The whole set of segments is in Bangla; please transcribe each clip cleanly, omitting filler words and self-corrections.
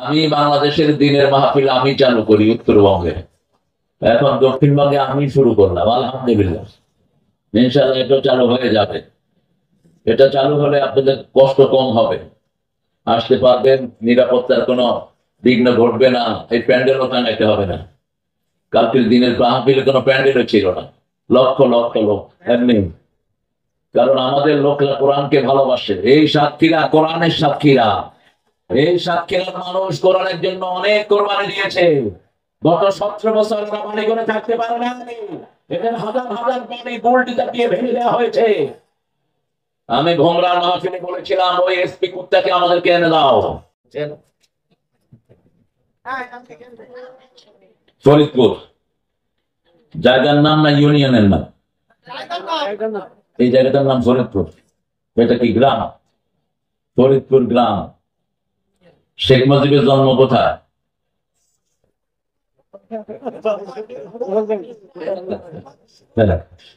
আমি বাংলাদেশের দিনের মাহফিল আমি চালু করি উত্তরবঙ্গে, এখন দক্ষিণবঙ্গে আমি শুরু করলাম, আলহামদুলিল্লাহ। ইনশাআল্লাহ এটা চালু হয়ে যাবে। এটা চালু হলে আপনাদের কষ্ট কম হবে, আসতে পারবেন, নিরাপত্তার কোনো বিঘ্ন ঘটবে না, এই প্যান্ডেলও টানাইতে হবে না। কালকের দিনের মাহফিলে কোনো প্যান্ডেলও ছিল না, লক্ষ লক্ষ লোক এমনি। কারণ আমাদের লোকরা কোরআনকে ভালোবাসে, এই সাক্ষীরা কোরআনের সাক্ষীরা, এই সাক্ষীরা মানুষ কোরআনের জন্য অনেক কোরবানি দিয়েছে। গত 17 বছর কোরবানি করে থাকতে পারে না, এখানে হাজার হাজার পানি গোল্ডিটা দিয়ে ভেঙে দেওয়া হয়েছে। আমি ভোমরার মাহফিলে বলেছিলাম ওই এসপি কুত্তাকে আমাদেরকে এনে দাও। ফরিদপুর জায়গার নাম না ইউনিয়নের নাম? এই জায়গাটার নাম ফরিদপুর। এটা কি গ্রাম? ফরিদপুর গ্রাম। শেখ মুজিবের জন্ম কোথায়?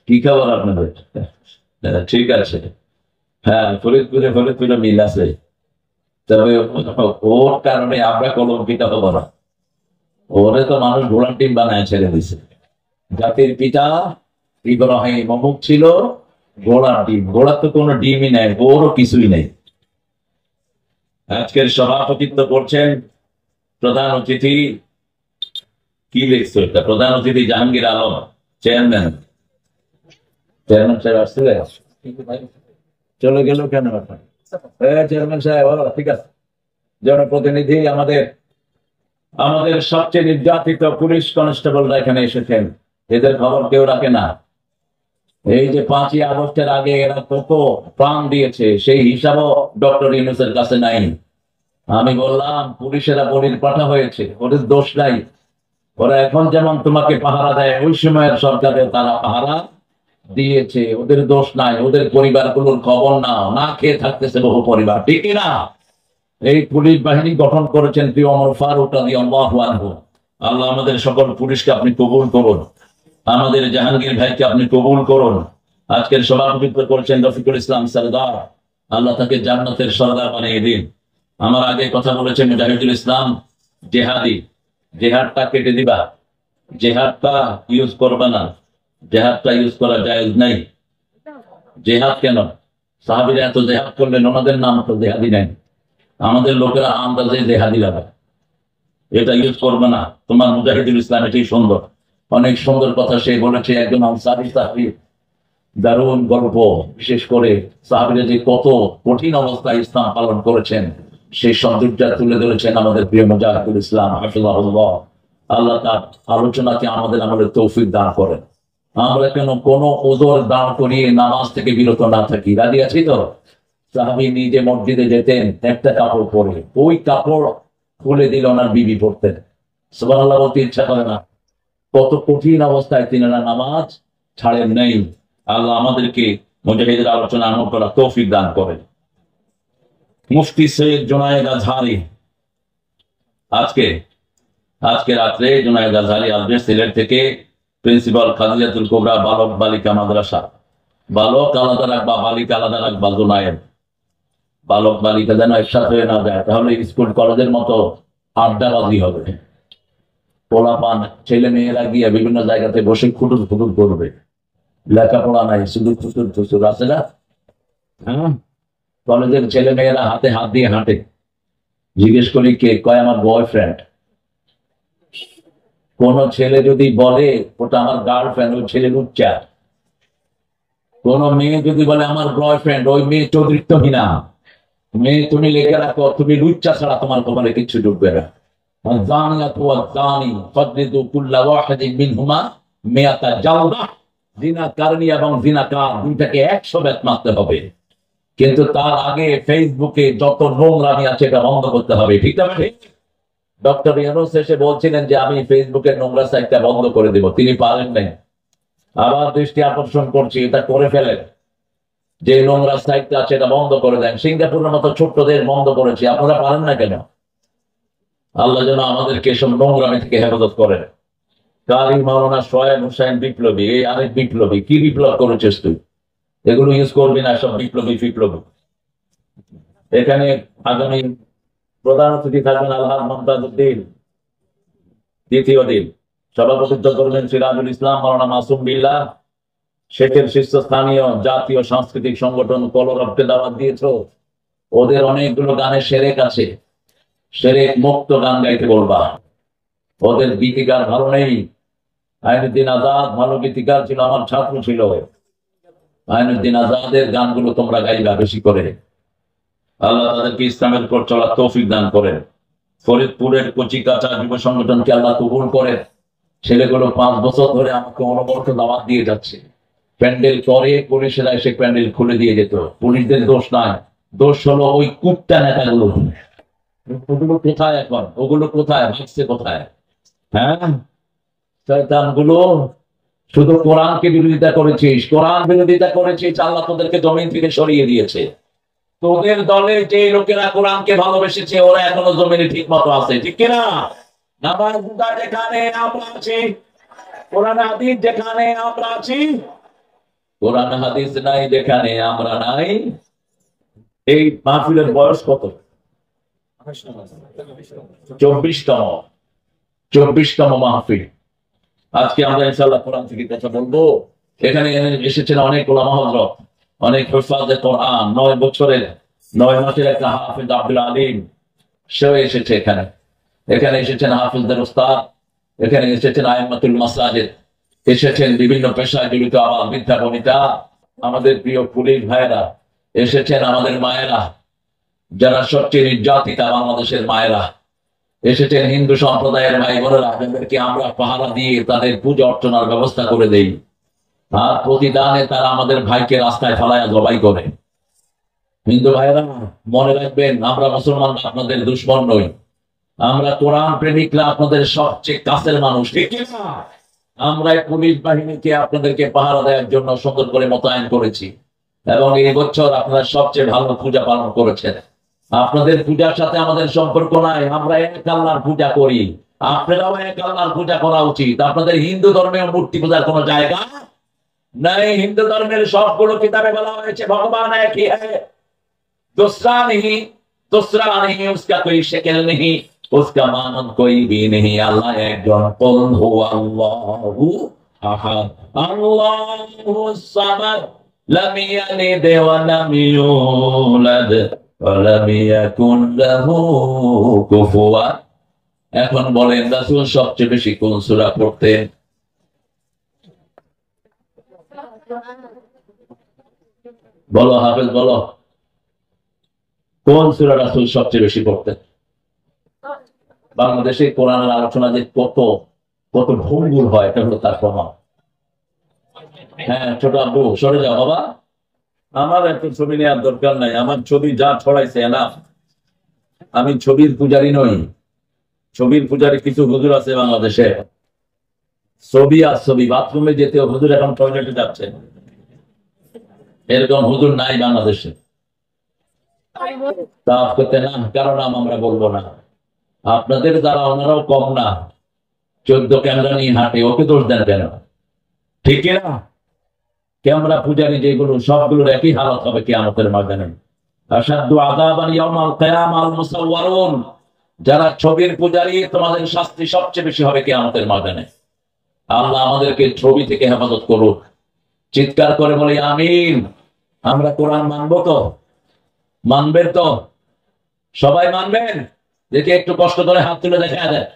কি খবর আপনাদের? ঠিক আছে, হ্যাঁ, ফরিদপুরে মিল আছে, তবে ওর কারণে আমরা কলঙ্কিত হব না। ওরে তো মানুষ ঘোড়ার ডিম বানায় ছেড়ে দিছে। জাতির পিতা ইব্রাহিম অমুক ছিল ঘোড়ার ডিম, ঘোড়ার তো কোনো ডিমই নেই, ওরও কিছুই নেই। আজকের সভাপতিত্ব করছেন প্রধান অতিথি, কি লিখছো এটা, প্রধান অতিথি জাহাঙ্গীর আলম, চেয়ারম্যান সাহেব আসছিলেন, চলে গেল কেন? চেয়ারম্যান সাহেব ঠিক আছে। জনপ্রতিনিধি আমাদের সবচেয়ে নির্যাতিত পুলিশ কনস্টেবলরা এখানে এসেছেন, এদের খবর কেউ রাখে না। এই যে 5ই আগস্টের আগে এরা কত প্রাণ দিয়েছে সেই হিসাবও ডক্টর ইউনূসের কাছে নাই। আমি বললাম পুলিশেরা বলির পাঠা হয়েছে, ওদের দোষ নাই। ওরা এখন যেমন তোমাকে পাহারা দেয়, ওই সময়ের সরকারের তারা পাহারা দিয়েছে, ওদের দোষ নাই। ওদের পরিবারগুলোর খবর নাও, না খেয়ে থাকতেছে বহু পরিবার, ঠিক না? এই পুলিশ বাহিনী গঠন করেছেন প্রিয় ওমর ফারুক রাদিয়াল্লাহু আনহু। আল্লাহ আমাদের সকল পুলিশকে আপনি কবুল করুন, আমাদের জাহাঙ্গীর ভাইকে আপনি কবুল করুন। আজকের সভাপতিত্ব করেছেন রফিকুল ইসলাম সরদার, আল্লাহ তাকে জান্নাতের সরদার বানিয়ে দিন। আমার আগে কথা বলেছেন মুজাহিদুল ইসলাম জেহাদি, জেহাদটা কেটে দিবা, জেহাদটা ইউজ করবা না, জেহাদটা ইউজ করা জায়েজ নাই। জেহাদ কেন? সাহাবীরা এত জেহাদ করলেন, ওনাদের নাম তো জেহাদি নাই। আমাদের লোকেরা আন্দাজে জেহাদি লাগা, এটা ইউজ করবে না। তোমার মুজাহিদুল ইসলাম এটি সুন্দর, অনেক সুন্দর কথা সে বলেছে। একজন আনসারী সাহাবী, দারুণ গল্প। বিশেষ করে সাহাবীরা যে কত কঠিন অবস্থায় ইসলাম পালন করেছেন সেই সৌন্দর্য তুলে ধরেছেন আমাদের প্রিয় মুজাহিদুল ইসলাম হাফিজাহুল্লাহ। আল্লাহ তার আলোচনাকে আমাদের তৌফিক দান করেন। আমরা কেন কোনো ওজোর দাঁড় করিয়ে নামাজ থেকে বিরত না থাকি? রাজি আছি তো? সাহাবী নিজে মসজিদে যেতেন একটা কাপড় পরে, ওই কাপড় খুলে দিল ওনার বিবি পড়তেন। সুবহানাল্লাহ বলতে ইচ্ছা করে না, কত কঠিন অবস্থায় তিনারা নামাজ ছাড়েন নাই। আল্লাহ আমাদেরকে মুজাহিদের আলোচনা আমল করা তৌফিক দান করেন। মুফতি সৈয়দ জুনায়েদ আজহারী আজকে রাত্রে জুনায়েদ আজহারী আসবে সিলেট থেকে। প্রিন্সিপাল খাদিজাতুল কুবরা বালক বালিকা মাদ্রাসা, বালক আলাদা রাখবা, বালিকা আলাদা রাখবা। জুনায়েদ বালক বালিকা যেন একসাথে হয়ে না যায়, তাহলে স্কুল কলেজের মতো আড্ডাবাজি হবে। পোলাপান ছেলে মেয়েরা গিয়ে বিভিন্ন জায়গাতে বসে খুটুর খুটুর করবে, লেখাপড়া নাই, শুধু খুচুর খুচুর আছে না? হ্যাঁ, কলেজের ছেলে মেয়েরা হাতে হাত দিয়ে হাঁটে। জিজ্ঞেস করি কে? কয় আমার বয়ফ্রেন্ড। কোন ছেলে যদি বলে ওটা আমার গার্লফ্রেন্ড, ওই ছেলে লুচ্চা। কোন মেয়ে যদি বলে আমার বয়ফ্রেন্ড, ওই মেয়ে চরিত্রহীনা। মেয়ে তুমি লিখে রাখো, তুমি লুচ্চা ছাড়া তোমার কপালে কিচ্ছু ঢুকবে না। জিনাকারিনী এবং জিনাকার দুইটাকে 100 বেত মারতে হবে। কিন্তু তার আগে ফেসবুকে যত নোংরামি আছে এটা বন্ধ করতে হবে, ঠিক না? ডক্টর ইউনূস এসে বলছিলেন যে আমি ফেসবুকের নোংরা সাইটটা বন্ধ করে দেব, তিনি পারেন নাই। আবার দৃষ্টি আকর্ষণ করছি, এটা করে ফেলেন, যে নোংরা সাইটটা আছে এটা বন্ধ করে দেন। সিঙ্গাপুরের মতো ছোট্ট দেশ বন্ধ করেছি, আপনারা পারেন না কেন? আল্লাহ যেন আমাদেরকে এসব নোংরামি থেকে হেফাজত করেন। কারি মাওলানা সোহেব হোসেন বিপ্লবী, এই আরেক বিপ্লবী। কি বিপ্লব করেছিস তুই? এগুলো ইউজ করবি না, সব বিপ্লবী। এখানে আগামী প্রধান অতিথি থাকবেন আলহাজ মমতাজউদ্দিন, দ্বিতীয় দিন সভাপতিত্ব করবেন সিরাজুল ইসলাম মাওলানা মাসুম বিল্লাহ। শেখের শীর্ষস্থানীয় জাতীয় সাংস্কৃতিক সংগঠন কলরবকে দাওয়াত দিয়েছ, ওদের অনেকগুলো গানে সেরেক আছে, সেরেক মুক্ত গান গাইতে বলবা। ওদের গীতিকার ভালো নেই। আইনুদ্দিন আজাদ ভালো গীতিকার ছিল, আমার ছাত্র ছিল। আইনুদ্দিন আজাদের গানগুলো তোমরা গাইবা বেশি করে। আল্লাহ তাদেরকে ইসলামের উপর চলার তৌফিক দান করেন। ফরিদপুরের কচি কাঁচা যুব সংগঠনকে আল্লাহ কবুল করে। ছেলেগুলো 5 বছর ধরে আমাকে অনবরত দাওয়াত দিয়ে যাচ্ছে। প্যান্ডেল করে পুলিশেরা এসে প্যান্ডেল খুলে দিয়ে যেত। পুলিশদের দোষ নাই, দোষ হলো ওই কুত্তা নেতাগুলো। ওগুলো কোথায় এখন? ওগুলো কোথায় ভাগছে কোথায়? হ্যাঁ, শয়তানগুলো। শুধু কোরআনকে বিরোধিতা করেছিস, কোরআন বিরোধিতা করেছিস, আল্লাহ তোদেরকে জমিন থেকে সরিয়ে দিয়েছে। তোদের দলে যে লোকেরা কোরআনকে ভালোবেসেছে ওরা এখনো জমিনে ঠিক মতো আছে, ঠিক কিনা? নামাজ রোজা যেখানে আমরা আছি, কোরআন হাদিস যেখানে আমরা আছি, কোরআন হাদিস নাই যেখানে আমরা নাই। এই মাহফিলের বয়স কত? 24তম মাহফিল। আজকে আমরা ইনশাআল্লাহ কোরআন থেকে কথা বলবো। এখানে এসেছেন অনেক ওলামা হযরত, অনেক হুফাজে কোরআন। 9 বছরের 9 মাসের একটা হাফিজ আব্দুল আলিম, সেও এসেছে এখানে। এখানে এসেছেন হাফিজদের উস্তাদ, এখানে এসেছেন আইম্মাতুল মাসাজিদ, এসেছেন বিভিন্ন পেশায় জড়িত আমার বিদ্যা বনিতা, আমাদের প্রিয় পুলিশ ভাইয়েরা এসেছেন, আমাদের মায়েরা যারা সবচেয়ে নির্যাতিতা বাংলাদেশের মায়েরা এসেছেন, হিন্দু সম্প্রদায়ের ভাই বোনেরা যাদেরকে আমরা পাহারা দিয়ে তাদের পূজা অর্চনার ব্যবস্থা করে দেই। আর প্রতিদানে তারা আমাদের ভাইকে রাস্তায় ফেলায়া জবাই করে। হিন্দু ভাইয়েরা মনে রাখবেন, আমরা মুসলমান আপনাদের দুশ্মন নই, আমরা কোরআন প্রেমিকরা আপনাদের সবচেয়ে কাছের মানুষ, ঠিক না? আমরা পুলিশ বাহিনীকে আপনাদেরকে পাহারা দেওয়ার জন্য সুন্দর করে মোতায়েন করেছি এবং এই বছর আপনারা সবচেয়ে ভালো পূজা পালন করেছেন। আপনাদের পূজার সাথে আমাদের সম্পর্ক নাই, আমরা এক আল্লাহর পূজা করি, আপনারাও এক আল্লাহর পূজা করা উচিত। আপনাদের হিন্দু ধর্মে মূর্তি পূজার কোনো জায়গা নাই। হিন্দু ধর্মের সবগুলো কিতাবে বলা হয়েছে ভগবান একই है, दूसरा नहीं, दूसरा नहीं, उसका कोई शक्ल नहीं, उसका मानंद कोई भी नहीं। अल्लाह एकজন, कुल हुवल्लाहु अहद, अल्लाहु समद, लम यलिद व लम यूलद व लम याकुन लाहु कुफुवन। এখন বলেন রাসূল সবচেয়ে বেশি কোন সূরা পড়তেন? বলো হাফেজ, বলো কোন সূরা রাসূল সবচেয়ে বেশি পড়তেন? বাংলাদেশে কোরআনের আলোচনা যে কত কত ভঙ্গুর হয় এটা হলো তার প্রমাণ। হ্যাঁ, ছোট আব্বু সরে যাও বাবা, আমার এত ছবি নেওয়ার দরকার নাই, আমার ছবি যা ছড়াইছে না। আমি ছবির পূজারি নই। ছবির পূজারি কিছু হুজুর আছে বাংলাদেশে, ছবি আর ছবি, বাথরুমে যেতে হুজুর এখন টয়লেটে যাচ্ছে, এরকম হুজুর নাই বাংলাদেশে। তাফ করতে না, কারণ আমরা বলবো না। আপনাদের দ্বারা ওনারাও কম না, 14 ক্যামেরা নিয়ে হাঁটে, ওকে দোষ দেন কেন? ঠিক না? ক্যামেরা পূজারি যেগুলো সবগুলোর একই হালত হবে কিয়ামতের ময়দানে। আশাদ্দু আযাবান ইয়াউমাল কিয়ামাল মুসাওয়ারুন, যারা ছবির পূজারি তোমাদের শাস্তি সবচেয়ে বেশি হবে কিয়ামতের ময়দানে। আল্লাহ আমাদেরকে ছবি থেকে হেফাজত করুন। চিৎকার করে বলি আমিন। আমরা কোরআন মানবো তো? মানবেন তো? সবাই মানবেন? দেখি একটু কষ্ট করে হাত তুলে দেখা দেয়।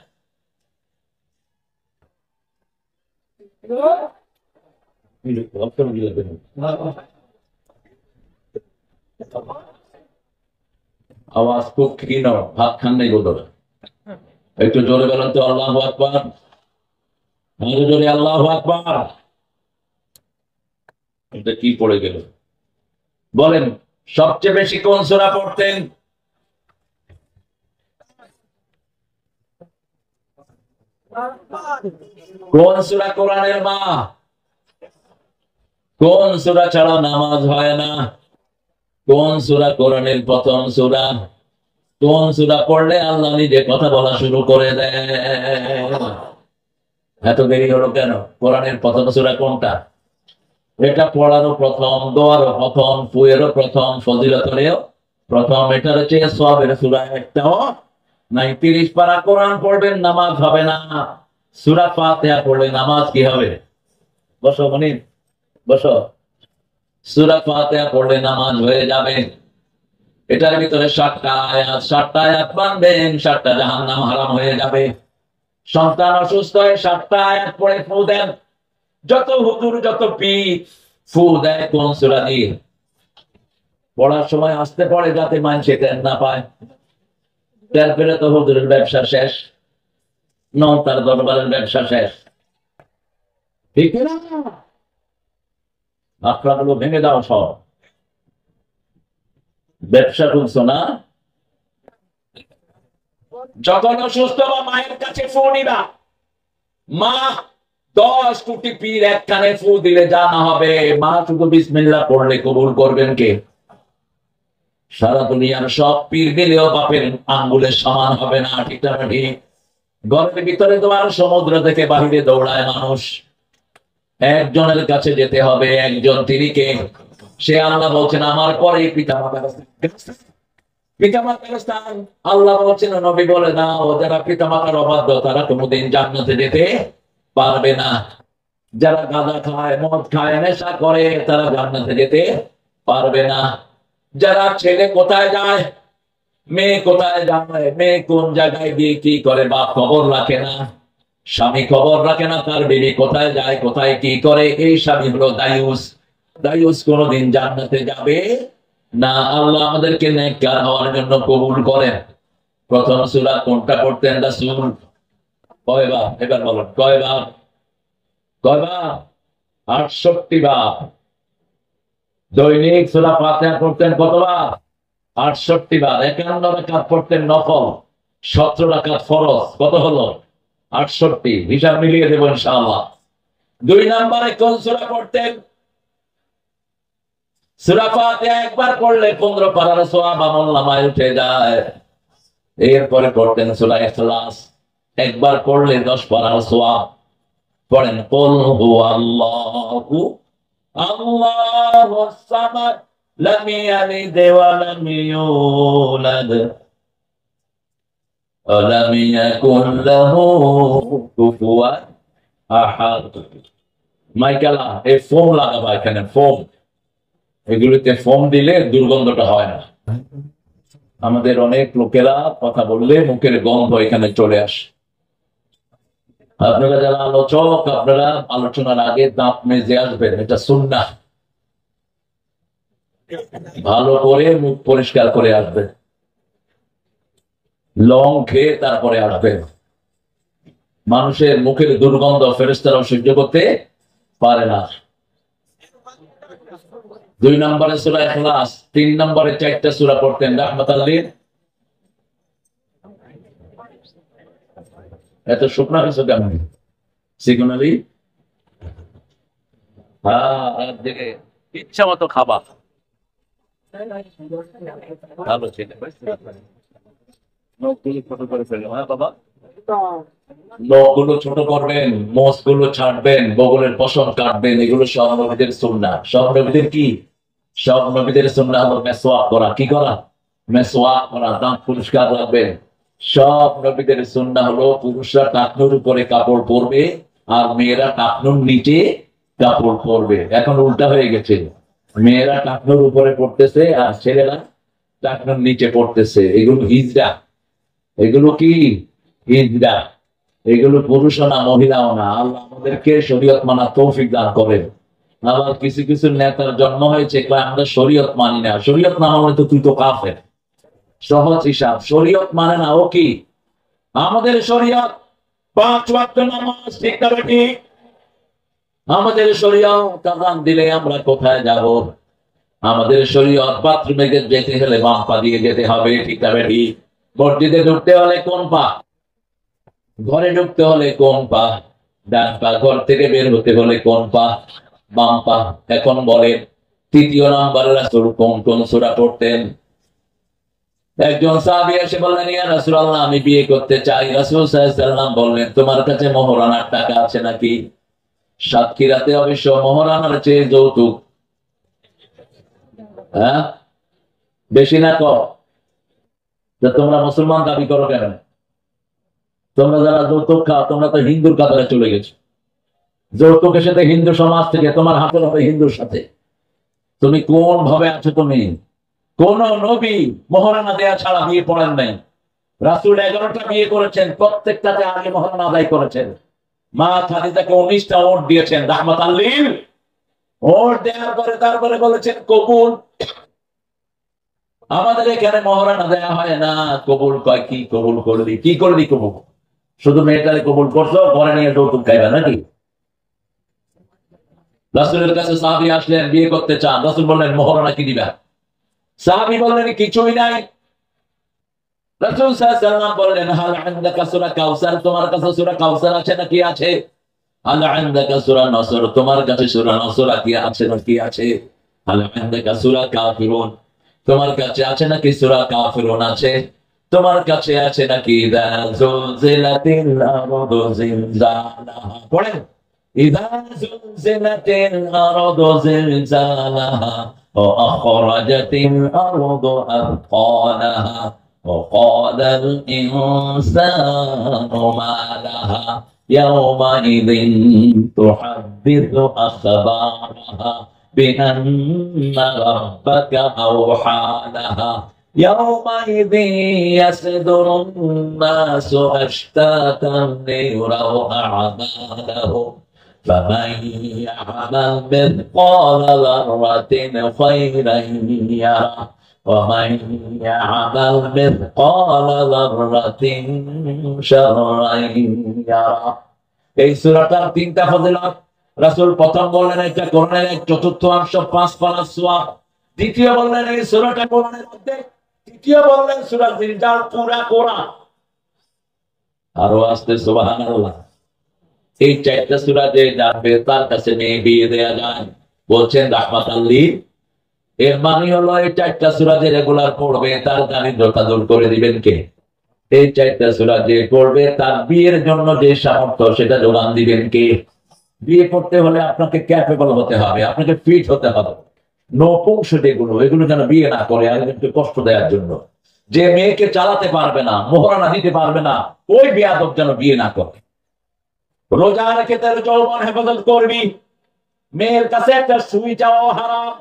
আওয়াজ খুব ক্ষীণ, ভাত খান নাই বোধ হয়। একটু জোরে বলেন তো আল্লাহু আকবার, জোরে আল্লাহু আকবার। এটা কি পড়ে গেল? বলেন সবচেয়ে বেশি কোন সূরা পড়তেন? কোন সূরা কোরআনের মা? কোন সূরা ছাড়া নামাজ হয় না? কোন সূরা কোরআনের প্রথম সূরা? কোন সূরা পড়লে আল্লাহ নিজে কথা বলা শুরু করে দেয়? এত দেরি হলো কেন? কোরআনের প্রথম সূরা কোনটা? এটা পড়ারও প্রথম, দোয়ারও প্রথম, ফুয়েরও প্রথম, ফজিলতেরও প্রথম। এটার হচ্ছে সওয়াবের সূরা, একটাও নাই 30 পারা কোরআন পড়বেন, নামাজ হবে না। সূরা ফাতিহা পড়লে নামাজ কি হবে? বসো মনির, বসো। সূরা ফাতিহা পড়লে নামাজ হয়ে যাবে। এটার ভিতরে 7টা আয়াত, 7টা আয়াত মানবেন, 7টা জাহান্নাম হারাম হয়ে যাবে। সন্তান অসুস্থ হয়ে 7টা আয়াত পড়ে ফু দেন। যত হুজুর যত পীর ফু দেয় কোন সূরা দিয়ে? পড়ার সময় আসতে পড়ে যাতে মানুষ টের না পায়। তারপরে তো হুজুরের ব্যবসা শেষ, নৌতার দরবারের ব্যবসা শেষ। ঠিক না? আখড়াগুলো ভেঙে দাও সব। ব্যবসা খুলছো না? যখন অসুস্থ বা মায়ের কাছে ফু নিবা, মা 10 কোটি পীর এক কানে ফু দিলে জানা হবে, মা শুধু বিসমিল্লাহ পড়লে কবুল করবেন কে? সারা দুনিয়ার সব পীর দিলেও বাপের আঙ্গুলের সমান হবে না। ঠিক না? ঠিক। ঘরের ভিতরে তোমার সমুদ্র থেকে বাহিরে দৌড়ায় মানুষ, একজনের কাছে যেতে হবে। একজন, তিনি কে? সে আল্লাহ বলছেন আমার পরে পিতামাতার স্থান। আল্লাহ বলছেন, নবী বলে না, ও যারা পিতামাতার অবাধ্য তারা কোনোদিন জান্নাতে যেতে পারবে না। যারা গাঁজা খায়, মদ খায়, নেশা করে তারা জান্নাতে যেতে পারবে না। যারা ছেলে কোথায় যায়, মেয়ে কোথায় যায়, মেয়ে কোন জায়গায় গিয়ে কি করে বাপ খবর রাখে না, স্বামী খবর রাখে না, তার বিবি কোথায় যায় কোথায় কি করে, এই স্বামী হলো দায়ুস। দায়ুস কোনোদিন জান্নাতে যাবে না। আল্লাহ আমাদেরকে নেককার হওয়ার জন্য কবুল করেন। প্রথম সূরা কোনটা পড়তেন রাসূল? কয়বার? এবার বলুন কয়বার? কয়বার? 68 বার। দৈনিক সূরা ফাতিহা পড়তেন কতবার? 68 বার। 51 রাকাত পড়তেন নফল, 17 রাকাত ফরজ। কত হলো? 68। হিসাব মিলিয়ে দেবো ইনশাআল্লাহ। 2 নম্বরে কোন সূরা পড়তেন? সূরা ফাতিহা একবার পড়লে 15 পারার সওয়াব আমলনামায় উঠে যায়। এরপরে পড়তেন সূরা ইখলাস, একবার পড়লে 10 পারার সওয়াব। পড়েন কুল হুয়াল্লাহু আল্লাহুস সামাদ লাম ইয়ালিদ ওয়া লাম ইউলাদ ওয়া লাম ইয়াকুল লাহু কুফুয়ান আহাদ। মাইকেলা, এই ফোম লাগাবা এখানে, ফোম। এগুলিতে ফোম দিলে দুর্গন্ধটা হয় না। আমাদের অনেক লোকেরা কথা বললে মুখের গন্ধ এখানে চলে আসে। আপনারা যারা আলোচক, আপনারা আলোচনার আগে দাঁত মেজে আসবেন, এটা সুন্নাহ। ভালো করে মুখ পরিষ্কার করে আসবেন, লং খেয়ে তারপরে আসবেন। মানুষের মুখের দুর্গন্ধ ফেরেশতারাও সহ্য করতে পারে না। 2 নম্বরে সূরা ইখলাস, 3 নম্বরে 4টা সূরা পড়তেন রাহমাতাল লিল। এত শুকনা হয়েছে কেন? সিগনালি আর দিকে ইচ্ছা মতো খাবা, ভালো ছিল। নখগুলো ছোট করে ফেললাম। হ্যাঁ বাবা, নখগুলো ছোট করবেন, মোষগুলো ছাড়বেন, বগলের পশম কাটবেন। এগুলো সব নবীদের সুন্নাহ। সব নবীদের কি? সব নবীদের সুন্নাহ হলো মেসওয়াক করা। কি করা? মেসওয়াক করা, দাঁত পরিষ্কার রাখবেন। সব নবীদের সুন্নাহ হলো পুরুষরা টাকনুর উপরে কাপড় পরবে আর মেয়েরা টাকনুর নিচে কাপড় পরবে। এখন উল্টা হয়ে গেছে, মেয়েরা টাকনুর উপরে পড়তেছে আর ছেলেরা টাকনুর নিচে পড়তেছে। এগুলো হিজড়া। এগুলো কি? হিজড়া। এগুলো পুরুষও না, মহিলাও না। আল্লাহ আমাদেরকে শরীয়ত মানা তৌফিক দান করেন। আবার কিছু কিছু নেতার জন্ম হয়েছে, আমরা শরীয়ত মানি না। শরীয়ত না মানে তো তুই তো কাফের। সহজ হিসাব, শরীয়ত মানে না। ও কি? আমাদের শরীয়ত 5 ওয়াক্ত নামাজ। ঠিক না বেটি? আমাদের শরীয়ত আযান দিলে আমরা কোথায় যাব? আমাদের শরীয়ত বাথরুমে যেতে হলে বাম পা দিয়ে যেতে হবে। ঠিক না বেটি? মসজিদে ঢুকতে হলে কোন পা? ঘরে ঢুকতে হলে কোন পা? ডান পা। ঘর থেকে বের হতে হলে কোন পা? বাম পা। এখন বলেন 3য় নম্বরে রাসূল কোন কোন সূরা পড়তেন? একজন সাহাবী এসে বললেন, ইয়া রাসূলুল্লাহ, আমি বিয়ে করতে চাই। রাসূল সাল্লাল্লাহু আলাইহি ওয়াসাল্লাম বললেন, তোমার কাছে মোহরানার টাকা আছে নাকি? সাতক্ষীরাতে অবশ্য মোহরানার চেয়ে যৌতুক বেশি না কম? তোমরা মুসলমান দাবি করো কেন? তোমরা যারা যৌতুক খাও তোমরা তো হিন্দুর কাতারে চলে গেছো। যৌতুকের সাথে হিন্দু সমাজ থেকে তোমার হাতের হবে হিন্দুর সাথে। তুমি কোন ভাবে আছো? তুমি কোন নবী মহারানা দেয়া ছাড়া বিয়ে পড়েন নাই? রাসূল 11টা বিয়ে করেছেন, প্রত্যেকটাতে আগে মহারানা আদায় করেছেন। মা খাদিজাকে 19টা ওট দিয়েছেন রাহমাতাল লিল। ওট দেওয়ার পরে তারপরে বলেছেন কবুল। আমাদের এখানে মহারানা দেয়া হয় না, কবুল কয় কি? কবুল করলি কি করলি? কবুল শুধু মেয়েটারে কবুল করছো, ঘরে নিয়ে যৌতুক খাইবা নাকি? রাসূলের কাছে সাহাবী আসলেন, বিয়ে করতে চান। রাসূল বললেন মহারানা কি দিবা? সাহাবী বললেন কিছুই নাই। রাসূল সাল্লাল্লাহু আলাইহি ওয়াসাল্লাম বললেন হাল ইনদাকা সূরা কাউসার, তোমার কাছে সূরা কাউসার আছে নাকি? আছে। হাল ইনদাকা সূরা নসর, তোমার কাছে সূরা নসর কি আছে নাকি? আছে। হাল ইনদাকা সূরা কাফিরুন, তোমার কাছে আছে নাকি? সূরা কাফিরুন আছে। তোমার কাছে আছে নাকি? ইযা যুলজিলাতিল আরদু জিলজালাহা, পড়েন ইযা যুলজিলাতিল আরদু জিলজালাহা ওয়া আখরাজাতিল আরদু আথqালাহা وقال الإنسان ما لها يومئذ تحدث أخبارها بأن ربك أوحى لها يومئذ يصدر الناس أشتاتا ليروا أعمالهم فمن يعمل مثقال ذرة خيرا يره ومن يعمل مثقال ذرة شرا يره। এই সূরাটার 3টা ফজিলত। রাসূল প্রথম বললেন এটা কোরআনের এক চতুর্থাংশ, 5 পারা সওয়াব। দ্বিতীয় বললেন এই সূরাটা কোরআনের মধ্যে। তৃতীয় বললেন সূরা জিলজাল পুরা কোরআন। আরো আসতে সুবহানাল্লাহ। এই 4টা সূরা যে জানবে তার কাছে মেয়ে বিয়ে দেয়া যায়। বলছেন রাহমাতাল লিল। এর মানে হলো এই 4টা সূরা যে রেগুলার পড়বে তার দারিদ্রতা দূর করে দিবেন কে? এই 4টা সূরা যে পড়বে তার বিয়ের জন্য যে সামর্থ্য সেটা যোগান দিবেন কে? বিয়ে করতে হলে আপনাকে ক্যাপেবল হতে হবে, আপনাকে ফিট হতে হবে। নপুংস যেগুলো এগুলো যেন বিয়ে না করে আরেকজনকে কষ্ট দেওয়ার জন্য। যে মেয়েকে চালাতে পারবে না, মোহরানা দিতে পারবে না, ওই বেয়াদব যেন বিয়ে না করে। রোজা রেখে তার যৌবন হেফাজত করবি। মেয়ের কাছে একটা সুই চাওয়া হারাম।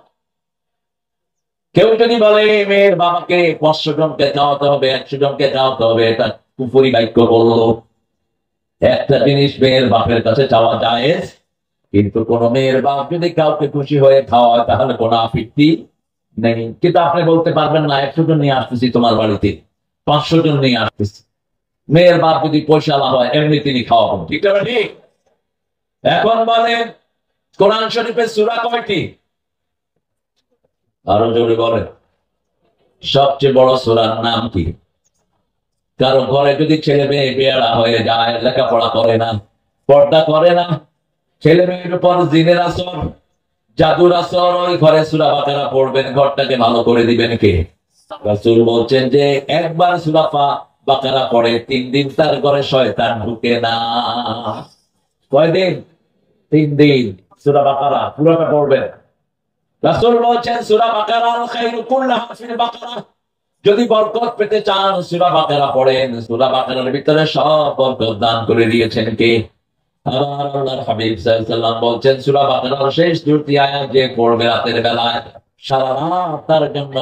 কেউ যদি বলে মেয়ের বাবাকে 500 জনকে খাওয়াতে হবে, 100 জনকে খাওয়াতে হবে, এটা কুফরি বাক্য বললো। একটা জিনিস মেয়ের বাপের কাছে চাওয়া জায়েজ, কিন্তু কোন মেয়ের বাপ যদি কাউকে খুশি হয়ে খাওয়ায় তাহলে কোনো আপত্তি নেই। কিন্তু আপনি বলতে পারবেন না 100 জন নিয়ে আসতেছি তোমার বাড়িতে, 500 জন নিয়ে আসতেছি। মেয়ের বাপ যদি পয়সাওয়ালা হয় এমনি তিনি খাওয়াবেন, ঠিক আছে? ঠিক। এখন বলেন কোরআন শরীফের সূরা কয়টি? আরো জোরে বলেন। সবচেয়ে বড় সূরার নাম কি? কারো ঘরে যদি ছেলে মেয়ে বেয়ারা হয়ে যায়, লেখাপড়া করে না, পর্দা করে না, ছেলে মেয়ের উপর জিনের আসর, জাদুর আসর, ওই ঘরে সূরা বাকারা পড়বেন, ঘরটাকে ভালো করে দিবেন কে? রাসূল বলছেন যে একবার সূরা বাকারা পড়ে 3 দিন তার ঘরে শয়তান ঢুকে না। কয়দিন? 3 দিন। সূরা বাকারা পুরোটা পড়বেন। রাসূল বলছেন সূরা বাকারার খায়রু কুল্লুহু ফিল বাকারা। যদি বরকত পেতে চান সূরা বাকারা পড়েন। সূরা বাকারার ভিতরে সব বরকত দান করে দিয়েছেন কে? আবার আল্লাহর হাবিব সাল্লাল্লাহু আলাইহি ওয়াসাল্লাম বলছেন সূরা বাকারার শেষ 2টি আয়াত যে পড়বে রাতের বেলায়, সারা রাত তার জন্য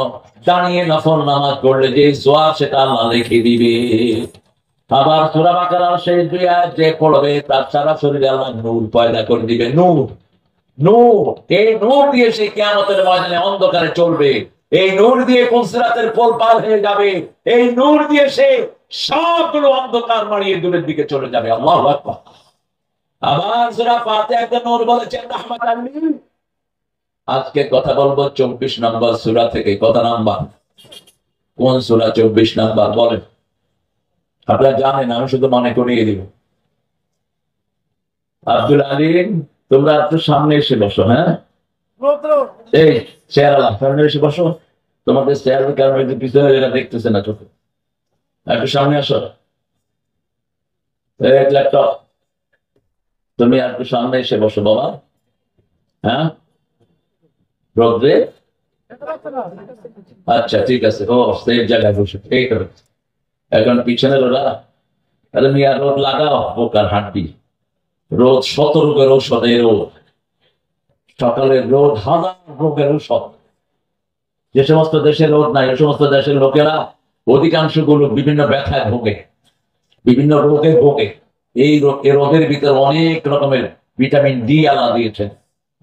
দাঁড়িয়ে নফল নামাজ পড়লে যে সওয়াব সেটা আল্লাহ লিখে দিবে। আবার সূরা বাকারার শেষ 2 আয়াত যে পড়বে তার সারা শরীরে আল্লাহ নূর পয়দা করে দিবে। নূর, নূর। এই নূর দিয়ে সে কিয়ামতের ময়দানে অন্ধকারে চলবে। এই নূর দিয়ে পুলসিরাতের পোল পার হয়ে যাবে। এই নূর দিয়ে সে সবগুলো অন্ধকার মারিয়ে দূরের দিকে চলে যাবে। আল্লাহু আকবার। আবার সূরা ফাতিহাতে নূর বলেছেন রাহমাতাল লিল। আজকে কথা বলবো 24 নম্বর সূরা থেকে। কত নাম্বার? কোন সূরা 24 নাম্বার বলেন? আপনারা জানেন, আমি শুধু মনে করিয়ে দিব। আব্দুল আলিম, তোমরা একটু সামনে এসে বসো। হ্যাঁ, এই চেয়ারওয়ালা সামনে এসে বসো। তোমাদের চেয়ারের কারণে পিছনে এরা দেখতেছে না চোখে। একটু সামনে আসো। ল্যাপটপ, তুমি একটু সামনে এসে বসো বাবা। হ্যাঁ, রোদ্রে? আচ্ছা ঠিক আছে। ও সেই জায়গায় বসে, এই এখন পিছনে ওরা মিয়া রোদ লাগাও বোকার হাড্ডি, রোদ 100 রোগের ঔষধ, এই রোদ সকালের রোদ 1000 রোগের ঔষধ। যে সমস্ত দেশে রোদ নাই, ওই সমস্ত দেশের লোকেরা অধিকাংশ গুলো বিভিন্ন ব্যথায় ভোগে, বিভিন্ন রোগে ভোগে। এই রোগের ভিতরে অনেক রকমের ভিটামিন ডি আল্লাহ দিয়েছেন।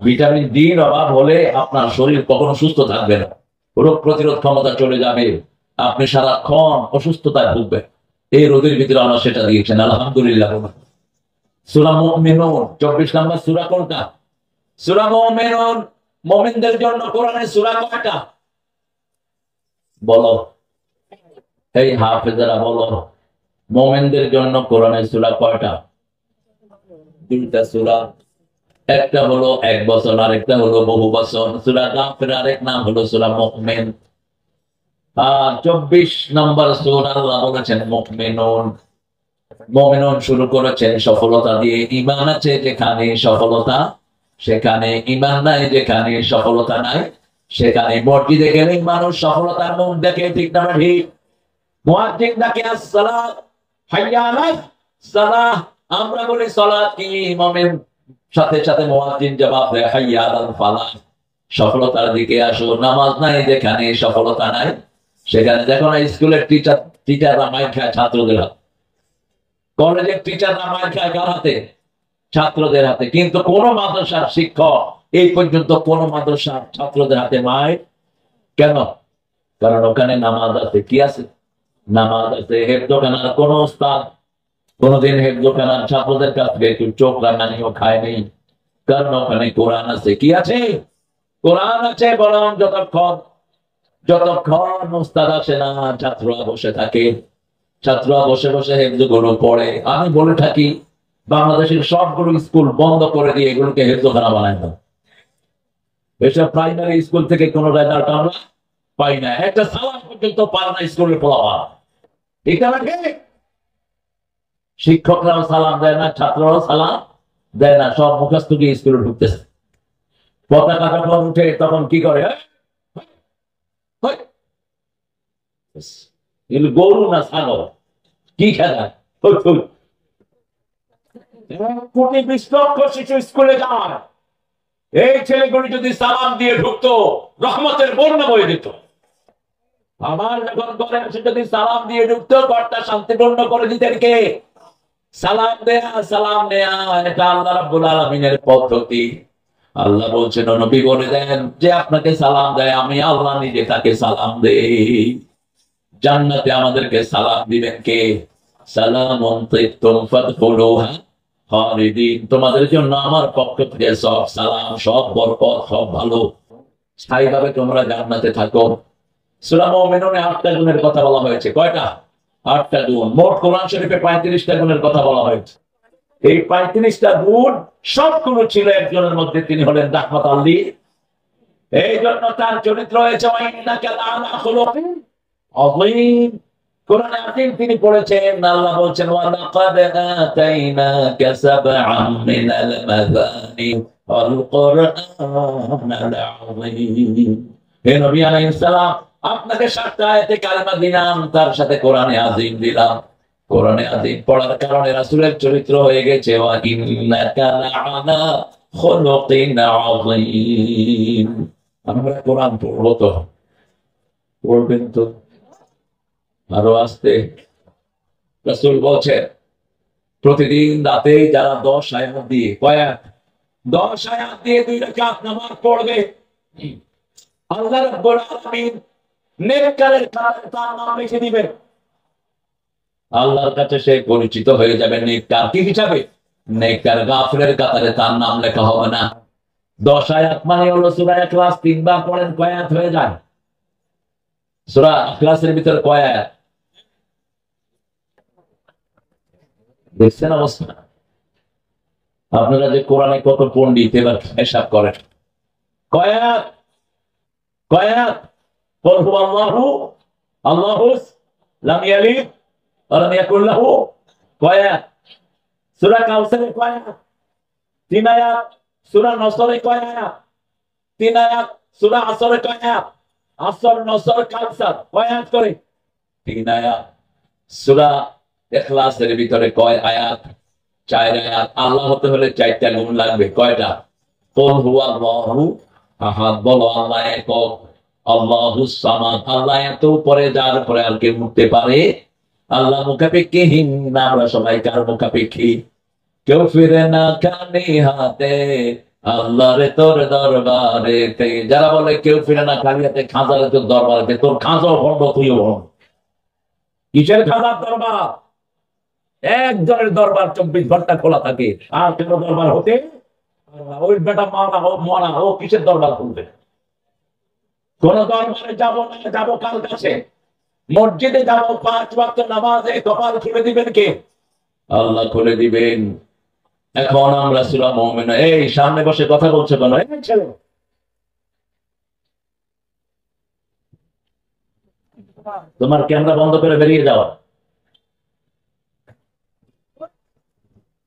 ভিটামিন ডির অভাব হলে আপনার শরীর কখনো সুস্থ থাকবে না, রোগ প্রতিরোধ ক্ষমতা চলে যাবে, আপনি সারাক্ষণ অসুস্থতায় ভুগবেন। এই রোগের ভিতরে আল্লাহ সেটা দিয়েছেন, আলহামদুলিল্লাহ। সূরা মুমিনুন 24 নম্বর সূরা কোনটা? সূরা মুমিনুন। মুমিনদের জন্য কোরআনের সূরা কয়টা বলো? এই হাফেজরা বলো, মুমিনদের জন্য কোরআনের সূরা কয়টা? 2টা সূরা। একটা হলো 1 বছর, আরেকটা হলো বহু বছর। সূরা গাফির আরেক নাম হলো সূরা মুমিন। আর 24 নম্বর সূরা আল্লাহ বলেছেন মুমিনুন। মুমিনুন শুরু করেছেন সফলতা দিয়ে। ঈমান আছে যেখানে সফলতা সেখানে, ঈমান নাই যেখানে সফলতা নাই সেখানে। মসজিদে গেলে মানুষ সফলতার মুখ দেখে, ঠিক না ঠিক? মুয়াজ্জিন ডাকে আসসালাত, হাইয়া আলাস সালাহ। আমরা বলি সালাত কি? মুমিন সাথে সাথে মুয়াজ্জিন জবাব দেয় হাইয়া আলাল ফালাহ, সফলতার দিকে আসো। নামাজ নাই যেখানে সফলতা নাই সেখানে। দেখো না, স্কুলের টিচাররা মাইর খায় ছাত্রদের হাতে, কলেজের টিচাররা মাইর খায় কার হাতে? ছাত্রদের হাতে। কিন্তু কোন মাদ্রাসার শিক্ষক এই পর্যন্ত কোন মাদ্রাসার ছাত্রদের হাতে মাইর কেন? কারণ ওখানে নামাজ আছে। কি আছে? নামাজ আছে। হেফজখানার কোন ওস্তাদ কোনদিন হেফজখানার ছাত্রদের কাছ থেকে একটু চোখ রাঙানিও খায়নি, কারণ ওখানে কোরআন আছে। কি আছে? কোরআন আছে। বরং যতক্ষণ ওস্তাদ আসে না, ছাত্ররা বসে থাকে, ছাত্ররা বসে বসে হেফজগুলো পড়ে। আমি বলে থাকি, বাংলাদেশের সবগুলো স্কুল বন্ধ করে দিয়ে এগুলোকে হেফজখানা বানায় না। এসব প্রাইমারি স্কুল থেকে কোনো রেজাল্ট আমরা পাই না, একটা সালাম পর্যন্ত পারে না স্কুলের পড়াবা। এটা না ঠিক? শিক্ষকরাও সালাম দেয় না, ছাত্ররাও সালাম দেয় না, সব মুখস্থ দিয়ে স্কুলে ঢুকতেছে। পতাকা যখন উঠে তখন কি করে? গরু না ছাগল? কি খেলা? 20 লক্ষ শিশু স্কুলে যায়। এই ছেলেগুলি যদি সালাম দিয়ে ঢুকতো, রহমতের বন্যা বয়ে দিত। আমার যখন ঘরে এসে যদি সালাম দিয়ে ঢুকতো, ঘরটা শান্তিপূর্ণ করে দিতেন কে? সালাম দেয়া, সালাম নেয়া, এটা আল্লাহ রাব্বুল আলামিনের পদ্ধতি। আল্লাহ বলছেন, নবী বলে দেন, যে আপনাকে সালাম দেয় আমি আল্লাহ নিজে তাকে সালাম দেই। জান্নাতে আমাদেরকে সালাম দিবেন কে? সালামুন তিবতুম ফাদখুলুহা খালিদিন। তোমাদের জন্য আমার পক্ষ থেকে সব সালাম, সব বরকত, সব ভালো, স্থায়ীভাবে তোমরা জান্নাতে থাকো। সূরা মুমিনুনে 8টা গুণের কথা বলা হয়েছে। কয়টা? 8টা গুণ। মোট কোরআন শরীফে 35টা গুণের কথা বলা হয়েছে। এই 35টা গুণ সবগুলো ছিল একজনের মধ্যে, তিনি হলেন রাহমাতাল লিল। এই জন্য তার চরিত্র হয়েছে ওয়াইন্নাকা লাআলা খুলুকিন আযীম। কোরআনে আযীম তিনি পড়েছেন। আল্লাহ বলছেন, ওয়ালাকাদ আতাইনাকা সাবআম মিনাল মাযানি ওয়াল কুরআনাল আযীম। হে নবী আলাইহিস সালাম, আপনাকে 7টা আয়াতে কালিমা দিলাম, তার সাথে কোরআনে আযীম দিলাম। কোরআনে আযীম পড়ার কারণে রাসূলের চরিত্র হয়ে গেছে ওয়া ইন্নাকা লাআলা খুলুকিন আযীম। আমরা কোরআন পড়বো তো, পড়বেন তো আরো আস্তে। রাসূল বলছেন, প্রতিদিন রাতে যারা 10 আয়াত দিয়ে, কয় আয়াত? 10 আয়াত দিয়ে 2 রাকাত নামাজ পড়বে, আল্লাহ রাব্বুল আলামিন নেককারের কাতারে তার নাম লিখে দিবেন। আল্লাহর কাছে সে পরিচিত হয়ে যাবে নেককার কি হিসাবে? নেককার। গাফিরের কাতারে তার নাম লেখা হবে না। 10 আয়াত মানে হলো সূরা ইখলাস 3 বার পড়েন, কয় আয়াত হয়ে যায়? সূরা ইখলাসের ভিতরে কয় আয়াত? দেখছেন অবস্থা? আপনারা যে কোরআনে কত পণ্ডিত, এবার হিসাব করেন কয় আয়াত? কয় আয়াত? কুল হুয়াল্লাহু আল্লাহুস লাম ইয়ালিদ ওয়া লাম ইয়াকুল লাহু। কয় আয়াত? সূরা কাউসারে কয় আয়াত? 3 আয়াত। সূরা নসরে কয় আয়াত? 3 আয়াত। সূরা আসরে কয় আয়াত? আসর, নসর, কাউসার কয় আয়াত করে? 3 আয়াত। সূরা ইখলাসের ভিতরে কয় আয়াত? 4 আয়াত। আল্লাহ হতে হলে 4টা গুণ লাগবে। কয়টা? কুল হুয়াল্লাহু আহাদ, বলো আল্লাহ একক, আল্লাহুস সামাদ। আল্লাহ এত উপরে, যার উপরে আর কেউ উঠতে পারে? আল্লাহ মুখাপেক্ষীহীন না, আমরা সবাই কার মুখাপেক্ষী? কেউ ফিরে না খালি হাতে আল্লাহরে তোর দরবারে। যারা বলে কেউ ফিরে না খালি হাতে, খাঁজারে তোর দরবারে, তোর খাঁজাও ভণ্ড, তুইও ভণ্ড। কিসের খাঁজার দরবার? একজনের দরবার 24 ঘন্টা খোলা থাকে, আর কেন দরবার হতে? ওই বেটা মারা হোক মরা হোক, কিসের দরবার খুলবে? কোন দরবারে যাবো না, যাবো কার কাছে? মসজিদে যাবো, 5 ওয়াক্ত নামাজে কপাল খুলে দিবেন কে? আল্লাহ খুলে দিবেন। এখন আমরা সূরা মুমিন, এই সামনে বসে কথা বলছো কেন? তোমার ক্যামেরা বন্ধ করে বেরিয়ে যাওয়া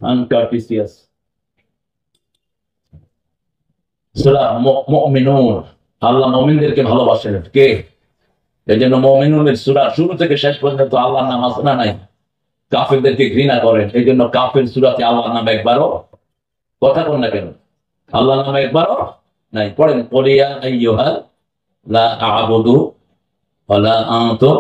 আনকার্টিসিয়াস। সূরা মুমিনুন, আল্লাহ মুমিনদেরকে ভালোবাসেন। কে? এই জন্য মুমিনুনের সূরা শুরু থেকে শেষ পর্যন্ত আল্লাহর নাম আছে না নাই? কাফেরদেরকে ঘৃণা করেন, এই জন্য কাফের সূরাতে আল্লাহর নাম একবারও, কথা বল না কেন, আল্লাহর নাম একবারও নাই। পড়েন, কুলিয়া আইয়ুহা লা আ'বুদু ওয়ালা আনতুম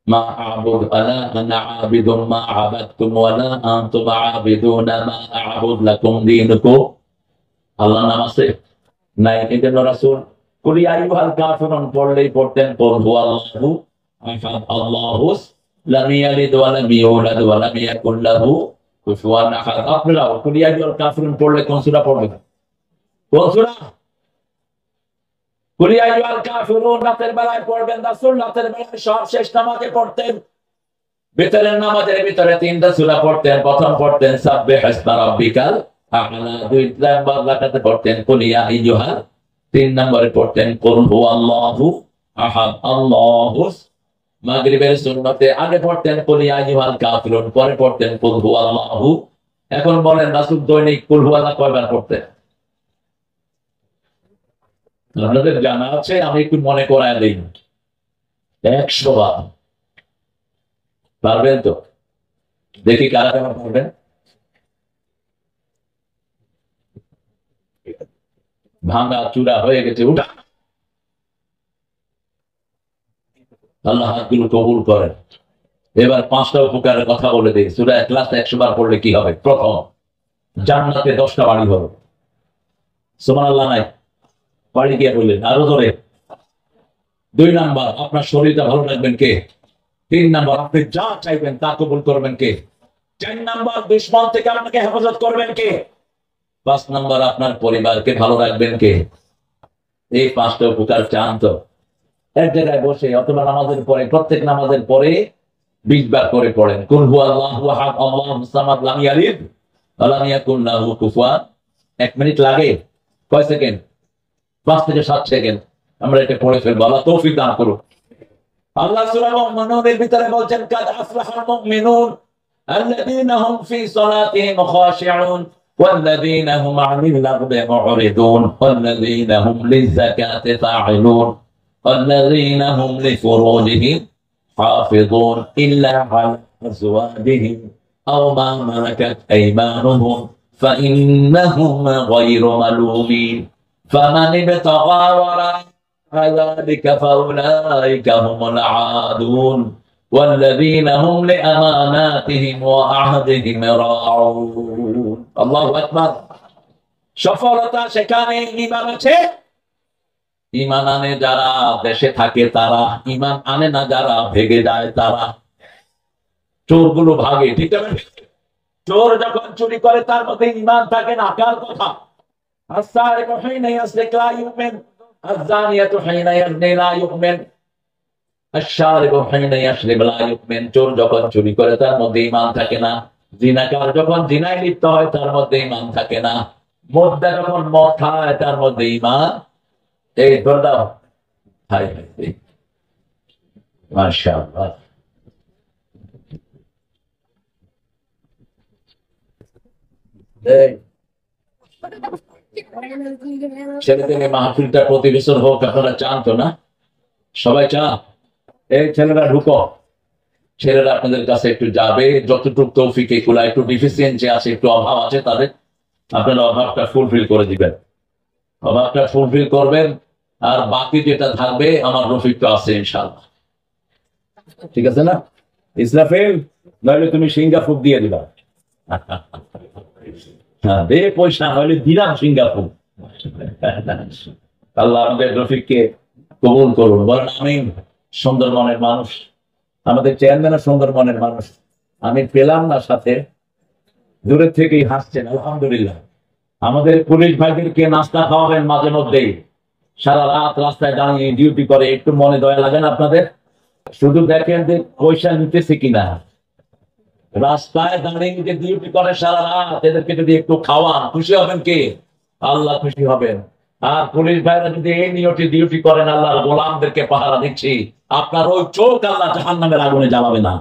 মা আ'বুদু আলা আনা আ'বিদু মা আ'বাদতুম ওয়ালা আনতুম আ'বিদুনা মা আ'বুদ লাকুম দীনুকুম। আল্লাহর নাম আছে নাই। এই জন্য রাসূল কুলিয়া আইয়ুহাল কাফিরুন পড়লেই পড়তেন কুল হুয়াল্লাহু আহাদ আল্লাহুস লাম ইয়ালিদ ওয়া লাম ইউলাদ ওয়া লাম ইয়াকুল লাহু কুফুয়ান আহাদ। আপনারা কুলিয়া আইয়ুহাল কাফিরুন পড়লে কোন সূরা পড়বেন? কোন সূরা? কুলিয়া আইয়ুহাল কাফিরুন রাতের বেলায় পড়বেন। রাসূল রাতের বেলায় সব শেষ নামাজে পড়তেন। ভিতরের নামাজের ভিতরে 3টা সূরা পড়তেন। প্রথম পড়তেন সাব্বিহ ইসমা রাব্বিকাল আ'লা, 2 নম্বর রাকাতে পড়তেন কুলিয়া আইয়ুহাল, 3 নম্বরে পড়তেন কুল হুয়াল্লাহু আহাদ আল্লাহুস। মাগরিবের সুন্নতে আগে পড়তেন কুলিয়া আইয়ুহাল কাফিরুন, পরে পড়তেন কুল হুয়াল্লাহু। এখন বলেন রাসূল দৈনিক কুল হুয়াল্লাহ কয়বার পড়তেন? আপনাদের জানা আছে? আমি একটু মনে করায় দিই। 100 বার। পারবেন তো? দেখি কারা কারা পারবেন। ভাঙা চূড়া হয়ে গেছে, উঠা। আল্লাহ হাতগুলো কবুল করেন। এবার 5টা উপকারের কথা বলে দিই। সূরা ইখলাস 100 বার পড়লে কি হবে? প্রথম, জান্নাতে 10টা বাড়ি হবে। সুবহানাল্লাহ নাই? বাড়ি গিয়ে বললেন আরো জোরে। 2 নাম্বার, আপনার শরীরটা ভালো রাখবেন কে? 3 নাম্বার, আপনি যা চাইবেন তা কবুল করবেন কে? 4 নাম্বার, দুশমন থেকে আপনাকে হেফাজত করবেন কে? 5 নাম্বার, আপনার পরিবারকে ভালো রাখবেন কে? এই 5টা উপকার চান তো? এক জায়গায় বসে অথবা নামাজের পরে, প্রত্যেক নামাজের পরে 20 বার করে পড়েন কুল হুয়াল্লাহু আহাদ আল্লাহুস সামাদ লাম ইয়ালিদ ওয়া লাম ইয়াকুল লাহু কুফুয়ান। 1 মিনিট লাগে? কয় সেকেন্ড? 5 থেকে 7 সেকেন্ড। আমরা এটা পড়ে ফেলবো। আল্লাহ তৌফিক দান করুন। আল্লাহ সূরা মুমিনুনের ভিতরে বলছেন কাদ আফলাহাল মুমিনুন আল্লাযীনা হুম ফি সালাতিহিম খাশিউন ওয়াল্লাযীনা হুম আনিল লাগবি মুরিদুন ওয়াল্লাযীনা হুম লিয-যাকাতি ফা'িলুন والذين هم لفروجهم حافظون إلا على أزواجهم أو ما ملكت أيمانهم فإنهم غير ملومين فمن ابتغى وراء ذلك فأولئك هم العادون والذين هم لأماناتهم وعهدهم راعون الله أكبر। সফলতা সেখানে ঈমান আছে। ঈমান আনে যারা দেশে থাকে তারা, ঈমান আনে না যারা ভেগে যায় তারা। চোরগুলো ভাগে, ঠিক আছে? চোর যখন চুরি করে তার মধ্যে ঈমান থাকে না। কার কথা? আস-সারিকু হিনা ইয়াসরিকু লা ইউমিন আয-যানিয়াতু হিনা ইয়াজনি লা ইউমিন আশ-শারিবু হিনা ইয়াশরিবু লা ইউমিন। চোর যখন চুরি করে তার মধ্যে ঈমান থাকে না। জিনাকার যখন জিনায় লিপ্ত হয় তার মধ্যে ঈমান থাকে না। মুদ্দা যখন মদ খায় তার মধ্যে ঈমান। এই ধরে দাও। হাই হাই, মাশাআল্লাহ। ছেলেদের মাহফিলটা প্রতি বছর হোক, আপনারা চান তো না? সবাই চান? এই ছেলেরা ঢুকো, ছেলেরা আপনাদের কাছে একটু যাবে, যতটুকু তৌফিকে কুলা, একটু ডিফিসিয়েন্সি আছে, একটু অভাব আছে তাদের, আপনারা অভাবটা ফুলফিল করে দিবেন, অভাবটা ফুলফিল করবেন। আর বাকি যেটা থাকবে আমার রফিক তো আছে ইনশাআল্লাহ, ঠিক আছে না ইসরাফিল? নইলে তুমি সিঙ্গাপুর দিয়ে দিবা। হ্যাঁ, দে পয়সা, নইলে দিলাম সিঙ্গাপুর। আল্লাহ আমাদের রফিককে কবুল করুন, বলেন আমিন। সুন্দরবনের মানুষ, আমাদের চেয়ারম্যানও সুন্দরবনের মানুষ, আমি পেলাম না সাথে, দূরের থেকেই হাসছেন আলহামদুলিল্লাহ। আমাদের পুলিশ ভাইদেরকে নাস্তা খাওয়াবেন মাঝে মধ্যেই, সারা রাত রাস্তায় দাঁড়িয়ে ডিউটি করে, একটু মনে দয়া লাগে না আপনাদের? শুধু দেখেন যে পয়সা নিতেছে কিনা, রাস্তায় দাঁড়িয়ে যে ডিউটি করে সারা রাত, এদেরকে যদি একটু খাওয়ান খুশি হবেন কে? আল্লাহ খুশি হবেন। আর পুলিশ ভাইরা যদি এই নিয়তে ডিউটি করেন, আল্লাহর গোলামদেরকে পাহারা দিচ্ছি, আপনার ওই চোখ আল্লাহ জাহান্নামের আগুনে জ্বালাবে না,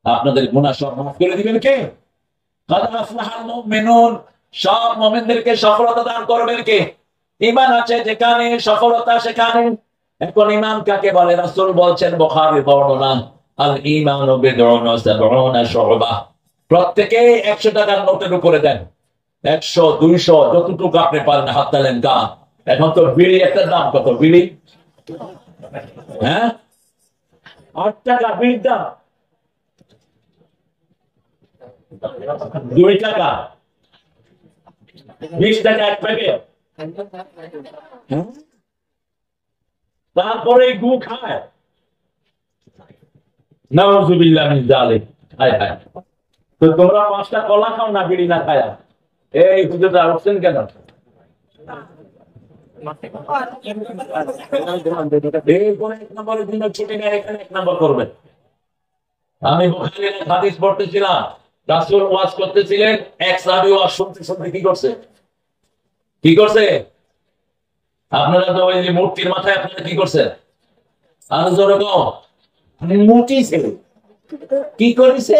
আপনাদের গুনাহ সব মাফ করে দিবেন কে? কাদ আফলাহাল মুমিনুন, সব মুমিনদেরকে সফলতা দান করবেন কে? ঈমান আছে যেখানে সফলতা সেখানে। এখন ঈমান কাকে বলে? রাসূল বলছেন, বুখারী বর্ণনা, আল ঈমানু বিদউন ওয়া সাবউনা শুবা। প্রত্যেকে 100 টাকার নোটের উপরে দেন, 100 200 যতটুকু আপনি পারেন হাত তালেন গা। এখন তো বিড়ি একটা দাম কত? বিড়ি, হ্যাঁ 8 টাকা বিড়ির দাম, 2 টাকা, 20 টাকা এক প্যাকেট। তারপরে গু খায়, নাউযুবিল্লাহ মিন যালিক। হায় হায়, তো তোমরা 5টা কলা খাও না বিড়ি না খায়া? এই হুজুররা উঠছেন কেন? আমি বুখারীর হাদিস পড়তেছিলাম, রাসূল ওয়াজ করতেছিলেন, এক সাহাবী ওয়াজ শুনতে শুনতে কি করছে? কি করছে? আপনারা তো ওই যে মূর্তির মাথায় আপনারা কি করছেন? আরো জোরে কও। মুটিছে। কি করেছে?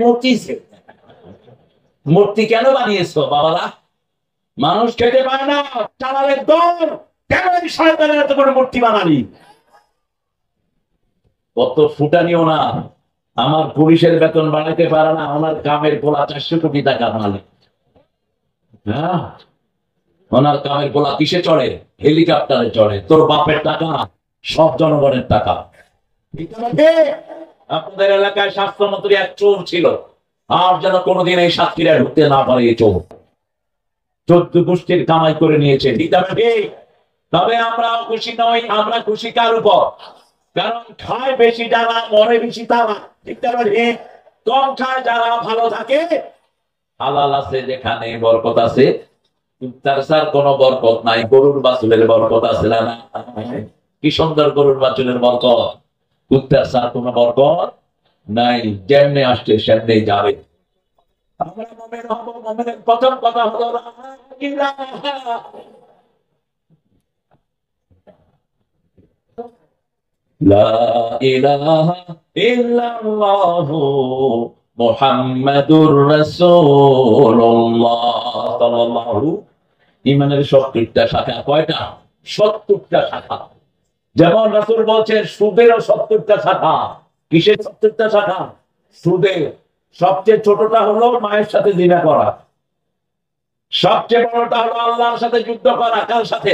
মুটিছে। মূর্তি কেন বানিয়েছো বাবারা? মানুষ খেতে পায় না, চালালের দর, কেন এই শয়তানের এত বড় মূর্তি বানালি? কত ফুটানিও না, আমার পুলিশের বেতন বানাইতে পারে না, ওনার কামের পোলা 400 কোটি টাকা মালিক। হ্যাঁ, ওনার কামের পোলা কিসে চড়ে? হেলিকপ্টারে চড়ে। তোর বাপের টাকা, সব জনগণের টাকা। আপনাদের এলাকায় স্বাস্থ্যমন্ত্রী এক চোর ছিল, আর যেন কোনোদিন এই সাতক্ষীরায় ঢুকতে না পারে এই চোর। 14 গোষ্ঠীর কামাই করে নিয়েছে। তবে আমরা খুশি নই, আমরা খুশি কার উপর? কারণ খায় বেশি যারা, মরে বেশি তারা। ঠিক কম খায় যারা, ভালো থাকে। হালাল আছে যেখানে, বরকত আছে। তার স্যার কোন বরকত নাই, গরুর বাছুরের বরকত আছে না? কি সুন্দর গরুর বাছুরের বরকত। কুত্তার স্যার কোন বরকত নাই, যেমনি আসছে সেমনি যাবে। আমরা মুমিন হব, মুমিনের প্রথম কথা হলো লা ইলাহা ইল্লাল্লাহু মুহাম্মাদুর রাসূলুল্লাহ সাল্লাল্লাহু। ঈমানের 70টা শাখা। কয়টা? 70টা শাখা। যেমন রাসূল বলছেন সুদেরও 70টা শাখা। কিসের 70টা শাখা? সুদের। সবচেয়ে ছোটটা হলো মায়ের সাথে জিনা করা, সবচেয়ে বড়টা হলো আল্লাহর সাথে যুদ্ধ করা। কার সাথে?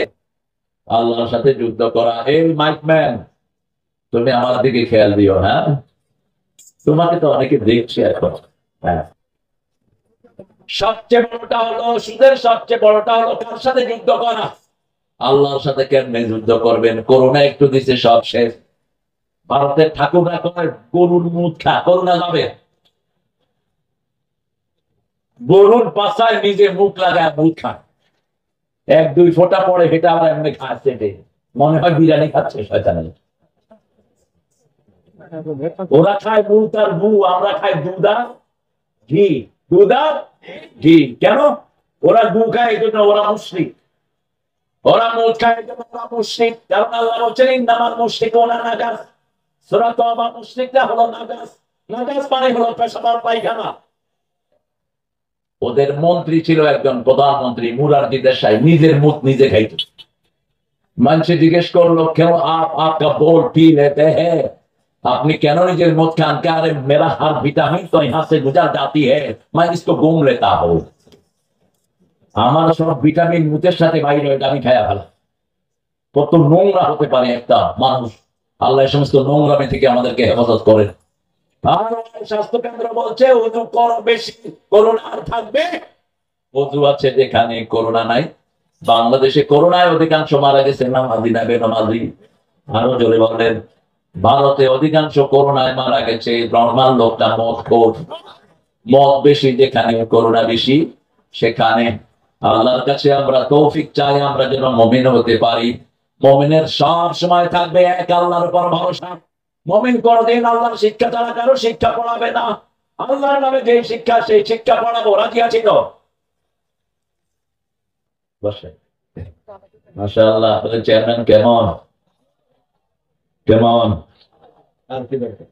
আল্লাহর সাথে যুদ্ধ করা। এই মাইকম্যান, তুমি আমার দিকে খেয়াল দিও। হ্যাঁ, তোমাকে তো অনেকে দেখছে এখন। হ্যাঁ, সবচেয়ে বড়টা হলো সুদের, সবচেয়ে বড়টা হলো কার সাথে যুদ্ধ করা? আল্লাহর সাথে। কেমনে যুদ্ধ করবেন? করোনা একটু দিচ্ছে, সব শেষ। ভারতের ঠাকুররা কয় গরুর মুখ খা, করোনা যাবে। গরুর পাশায় নিজে মুখ লাগায় মুখ খায়, 1-2 ফোঁটা পরে সেটা আবার এমনি খাচ্ছে, মনে হয় বিরিয়ানি খাচ্ছে শয়তানের। ওরা খায় মুখ আর গু, আমরা খাই দুধ আর ঘি। দুধ আর ঘি। কেন? ওরা গু খায় এই জন্য ওরা মুশরিক, ওরা মুখ খায় এই জন্য ওরা মুশরিক। কারণ আল্লাহ বলছেন ইন্নামাল মুশরিকুনা নাজাস। সূরা তাওবা, মুশরিকরা হলো নাজাস। নাজাস মানে হলো পেশাব আর পায়খানা। ওদের মন্ত্রী ছিল একজন প্রধানমন্ত্রী, মুরারজি দেশাই, নিজের মুখ নিজে খাইত। মানুষে জিজ্ঞেস করলো, কেন আপকা বোল পি লেতে হ্যাঁ? আপনি কেন নিজের মত खान के अरे मेरा हर विटामिन तो यहाँ से गुजर जाती है मैं इसको घूम लेता हूँ আমার সব ভিটামিন মুখের সাথে বাইরে আমি খায়া ফেলা কত নোংরা হতে পারে একটা মানুষ আল্লাহ এই সমস্ত নোংরামি থেকে আমাদেরকে হেফাজত করেন আর স্বাস্থ্য কেন্দ্র বলছে ওযু করো বেশি করোনা আর থাকবে ওযু আছে যেখানে করোনা নাই বাংলাদেশে করোনায় অধিকাংশ মারা গেছে নামাজি না বেনামাজি আরো জোরে বলেন ভারতে অধিকাংশ করোনায় মারা গেছে নরমাল লোকটা মদ বেশি যেখানে করোনা বেশি সেখানে আল্লাহর কাছে আমরা তৌফিক চাই আমরা যেন মুমিন হতে পারি মুমিনের সব সময় থাকবে এক আল্লাহর উপর ভরসা মুমিন কোনদিন আল্লাহর শিক্ষা ছাড়া কারো শিক্ষা পড়াবে না আল্লাহর নামে যে শিক্ষা সেই শিক্ষা পড়াবো রাজি আছি তো বসে মাশাআল্লাহ আপনাদের চেয়ারম্যান কেমন কেমন আর কি দরকার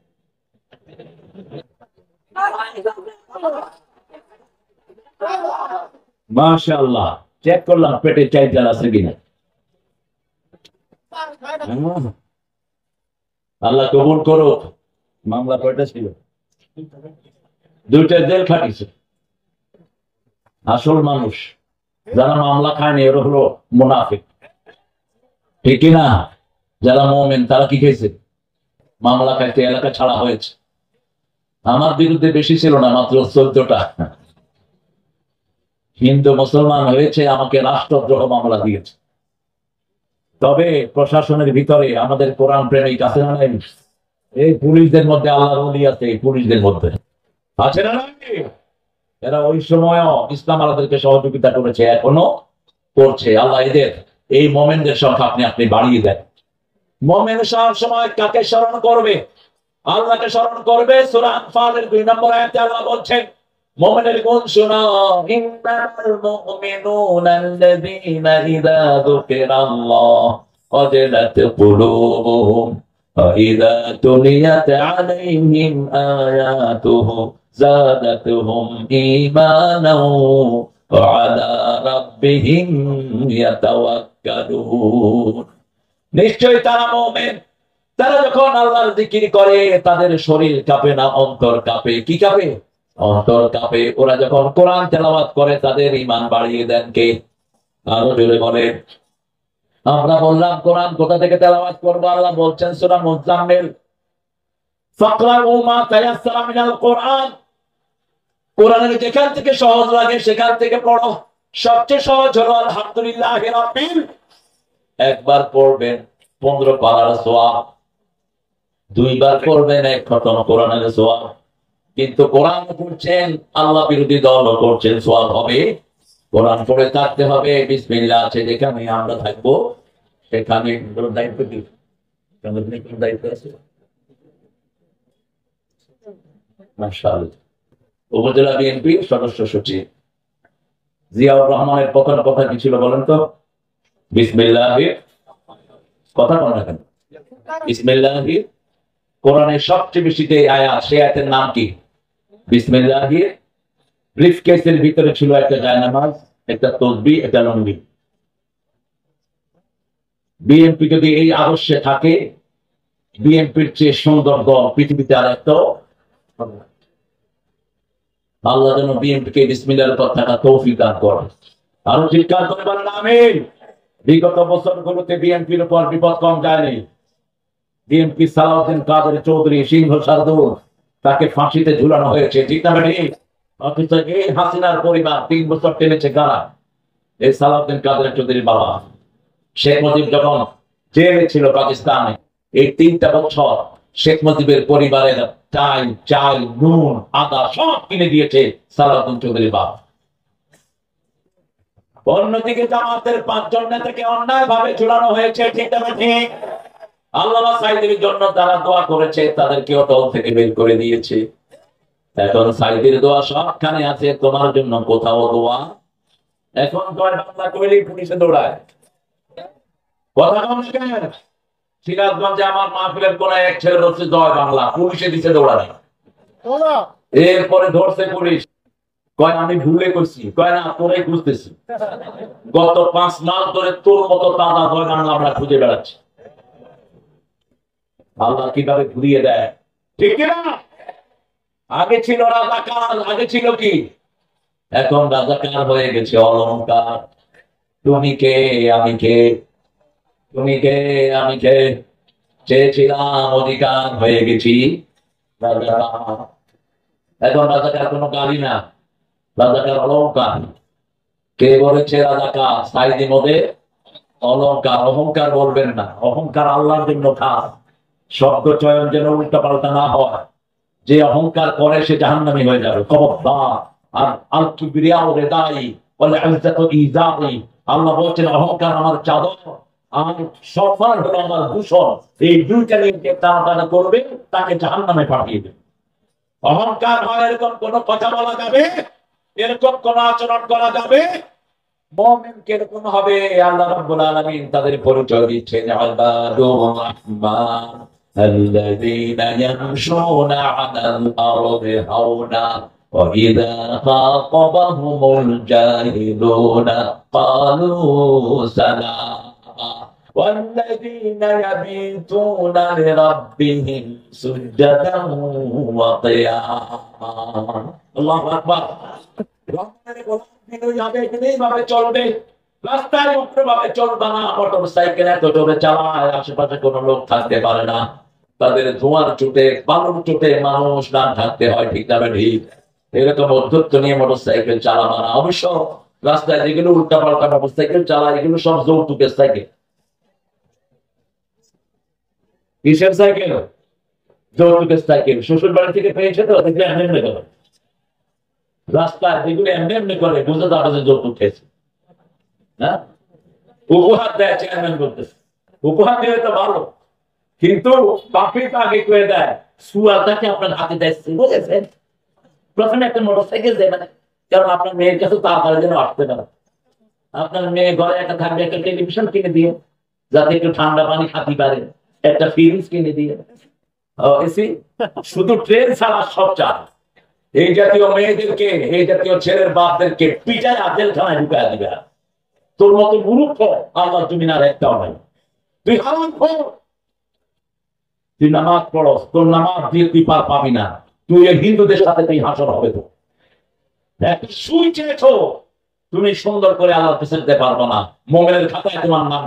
মাশাআল্লাহ চেক করলাম পেটে চাইতে আছে কিনা আল্লাহ কবুল করো মামলা কয়টা ছিল দুইটা জেল খাটিছে আসল মানুষ যারা মামলা খায়নি এরা হলো মুনাফিক ঠিক না যারা মুমিন তারা কি খেয়েছে মামলা খাইতে এলাকা ছাড়া হয়েছে আমার বিরুদ্ধে বেশি ছিল না মাত্র 14টা হিন্দু মুসলমান হয়েছে আমাকে রাষ্ট্রদ্রোহ মামলা দিয়েছে তবে প্রশাসনের ভিতরে আমাদের কোরআন প্রেমিক আছে না নাই এই পুলিশদের মধ্যে আল্লাহর ওলি আছে এই পুলিশদের মধ্যে আছে না নাই এরা ওই সময়ও ইসলাম আলাদেরকে সহযোগিতা করেছে এখনো করছে আল্লাহ এদের এই মোমেনদের সংখ্যা আপনি বাড়িয়ে দেন মোমেন সব সময় কাকে স্মরণ করবে আল্লাহকে স্মরণ করবে সূরা আনফালের 2 নম্বর আয়াতে আল্লাহ বলছেন মুমিনের গুণ শোনো ইন্নাল মুমিনুনা আল্লাযীনা ইযা যুকিরাল্লাহ ওয়াজিলাত কুলুবুহুম ওয়া ইযা তুলিয়াত আলাইহিম আয়াতুহু যাদাতুহুম ঈমানাও ওয়া আলা রাব্বিহিম ইয়াতাওয়াক্কালুন নিশ্চয়ই তারা মুমিন তারা যখন আল্লাহর জিকির করে তাদের শরীর কাঁপে না অন্তর কাঁপে কি কাঁপে অন্তর কাঁপে ওরা যখন কোরআন তেলাওয়াত করে তাদের ঈমান বাড়িয়ে দেন কে আরো জোরে বলে আমরা বললাম কোরআন কোথা থেকে তেলাওয়াত করব আল্লাহ বলছেন সূরা মুজাম্মিল ফাকরাউ মা তায়াসসারা মিনাল কোরআন কোরআনের যেখান থেকে সহজ লাগে সেখান থেকে পড়ো সবচেয়ে সহজ হলো আলহামদুলিল্লাহি রাব্বিল একবার পড়বেন 15 পারার সওয়াব দুইবার পড়বেন এক খতম কোরআনের সওয়াব কিন্তু কোরআন পড়ছেন আল্লাহ বিরোধী দল করছেন সওয়াব হবে কোরআন পড়ে থাকতে হবে বিসমিল্লাহ আছে যেখানে আমরা থাকবো সেখানে দায়িত্ব কি দায়িত্ব আছে মাশাআল্লাহ উপজেলা বিএনপি সদস্য সচিব জিয়াউর রহমানের প্রথম কথা কি ছিল বলেন তো বিসমিল্লাহ কথা বলেন না কেন বিসমিল্লাহ কোরআনের সবচেয়ে বেশি যে আয়াত সেই আয়াতের নাম কি বিসমিল্লাহ ব্রিফকেসের ভিতরে ছিল একটা জায়নামাজ একটা তাসবিহ একটা লঙ্গি বিএনপি যদি এই আদর্শে থাকে বিএনপির চেয়ে সুন্দর দল পৃথিবীতে আর একটা আল্লাহ যেন বিএনপিকে বিসমিল্লাহর উপর থাকা তৌফিক দান করেন আরো চিৎকার করে বলেন আমিন বিগত বছরগুলোতে বিএনপির উপর বিপদ কম যায়নি বিএনপি সালাউদ্দিন কাদের চৌধুরী সিংহ শার্দুল তাকে ফাঁসিতে ঝুলানো হয়েছে ঠিক না অথচ এই হাসিনার পরিবার 3 বছর টেনেছে কারা এই সালাউদ্দিন কাদের চৌধুরীর বাবা শেখ মুজিব যখন জেলে ছিল পাকিস্তানে এই 3টা বছর শেখ মুজিবের পরিবারের চাল নুন আদা সব কিনে দিয়েছে সালাউদ্দিন চৌধুরীর বাবা অন্যদিকে জামাতের 5 জন নেতাকে অন্যায় ভাবে ঝুলানো হয়েছে ঠিক না ঠিক আল্লামা সাঈদীর জন্য তারা দোয়া করেছে তাদেরকে দল থেকে বের করে দিয়েছে এখন সাঈদীর দোয়া সবখানে আছে তোমার জন্য কোথাও দোয়া এখন জয় বাংলা কইলেই পুলিশে দৌড়ায় কথা কম কেন সিরাজগঞ্জে আমার মাহফিলের কোন এক ছেলে হচ্ছে জয় বাংলা পুলিশে দিছে দৌড়ায় এরপরে ধরছে পুলিশ কয় আমি ভুলে করছি কয় না তোরে খুঁজতেছি গত 5 মাস ধরে তোর মতো তাজা জয় বাংলা আমরা খুঁজে বেড়াচ্ছি আল্লাহ কিভাবে ঘুরিয়ে দেয়, ঠিক কিনা? আগে ছিল রাজাকার, আগে ছিল কি, এখন রাজাকার হয়ে গেছে অলংকার। তুমি কে আমি কে, তুমি কে আমি কে, চেয়েছিলাম অধিকার হয়ে গেছি রাজাকার। এখন রাজাকার কোনো গাড়ি না, রাজাকার অলংকার। কে বলেছে রাজাকার? সাইদি মধ্যে অলংকার। অহংকার বলবেন না, অহংকার আল্লাহর জন্য খাস। শব্দ চয়ন যেন উল্টা পাল্টা না হয়। যে অহংকার করে সে জাহান্নামী হয়ে যাবে। খবরদার। আর আল কিবরিয়াউ রিদাই ওয়াল ইজ্জাতু ইজারি, আল্লাহ বলেন অহংকার আমার চাদর আর সম্মান হলো আমার ভূষণ। এই দুইটা নিয়ে যে টানাটানি করবে তাকে জাহান্নামে পাঠিয়ে দেবে। অহংকার হয় এরকম কোন কথা বলা যাবে, এরকম কোন আচরণ করা যাবে? মুমিন কিরকম হবে? আল্লাহ রাব্বুল আলামিন তাদের পরিচয় দিচ্ছেন, ইবাদুর রাহমান আল্লাযীনা ইয়ামশুনা আলাল আরদি হাওনা ওয়া ইযা খাতাবাহুমুল জাহিলুনা ক্বালু সালামা والذين يبيتون لربهم سجدا وقياما الله أكبر। চলবে রাস্তায় উগ্রভাবে চলবে না, মোটর সাইকেল এত জোরে চালায় আশেপাশে কোনো লোক থাকতে পারে না, তাদের ধোঁয়ার চোটে বালুর চোটে মানুষ না থাকতে হয়, ঠিক না ঠিক? এরকম অধ্যত্ত নিয়ে মোটর সাইকেল চালানো না। অবশ্য রাস্তায় যেগুলো উল্টা পাল্টা মোটর সাইকেল চালায় এগুলো সব যৌতুকের সাইকেল। কিসের সাইকেল? যৌতুকের সাইকেল। শ্বশুর বাড়ি থেকে পেয়েছে তো, দেখলে এমনি করে রাস্তায় যেগুলো এমনি করে বুঝে যাবে যে যৌতুক খেয়েছে। হ্যাঁ, উপহার দেয় চেয়ারম্যান করতেছে, উপহার দিলে তো ভালো, কিন্তু বাপি তো আগে করে দেয় সুয়াটাকে আপনার হাতে দিচ্ছে, বুঝেছেন? প্রথমে একটা মোটর সাইকেল দেয়, মানে কারণ আপনার মেয়ের কাছে তাড়াতাড়ি যেন আসতে পারে। আপনার মেয়ে ঘরে একটা থাকবে, একটা টেলিভিশন কিনে দিয়ে যাতে একটু ঠান্ডা পানি খাতি পারে, একটা ফ্রিজ কিনে দিয়ে, এসি। শুধু ট্রেন ছাড়া সব চাল। এই জাতীয় মেয়েদেরকে, এই জাতীয় ছেলের বাপদেরকে পিটায় জেলখানায় ঢুকায় দিবে। তোর মতো মূর্খ আল্লাহ তুমি না একটাও নাই। তুই হারাম খোর, তুই নামাজ পড়স, তোর নামাজ দিয়ে তুই পার পাবি না। তুই এই হিন্দুদের সাথে তুই হাসর হবে। তো একটা সুই চেয়েছো, তুমি সুন্দর করে আল্লাহ পেছনে পারবো না। মোমেনের খাতায় তোমার নাম